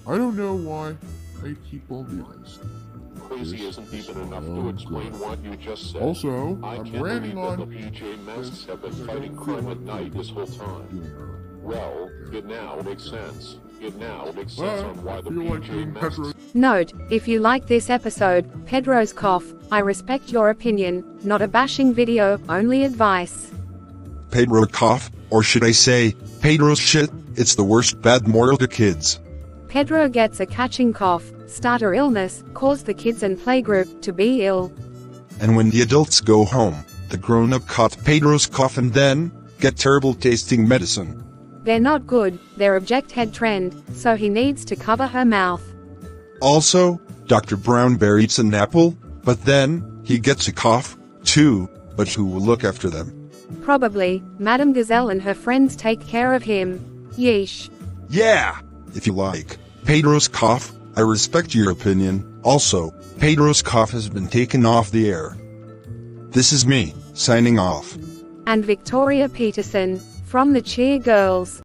I don't know why I keep all these. Crazy isn't even enough to explain what you just said. Also, I I'm can't ranting believe that on the PJ Masks this have been because I fighting don't feel crime like at night this whole time. doing her. Well, it now makes sense. It now makes sense But on why I the feel like PJ doing Masks... Pedro. Note, if you like this episode, Pedro's cough, I respect your opinion, not a bashing video, only advice. Pedro cough, or should I say, Pedro's shit, it's the worst bad moral to kids. Pedro gets a catching cough, starter illness, caused the kids and playgroup to be ill. And when the adults go home, the grown-up caught Pedro's cough and then get terrible tasting medicine. They're not good, they're object head trend, so he needs to cover her mouth. Also, Dr. Brownbear eats an apple, but then he gets a cough, too, but who will look after them? Probably, Madame Gazelle and her friends take care of him. Yeesh. Yeah! If you like Pedro's cough, I respect your opinion. Also, Pedro's cough has been taken off the air. This is me, signing off. And Victoria Peterson, from the Cheer Girls.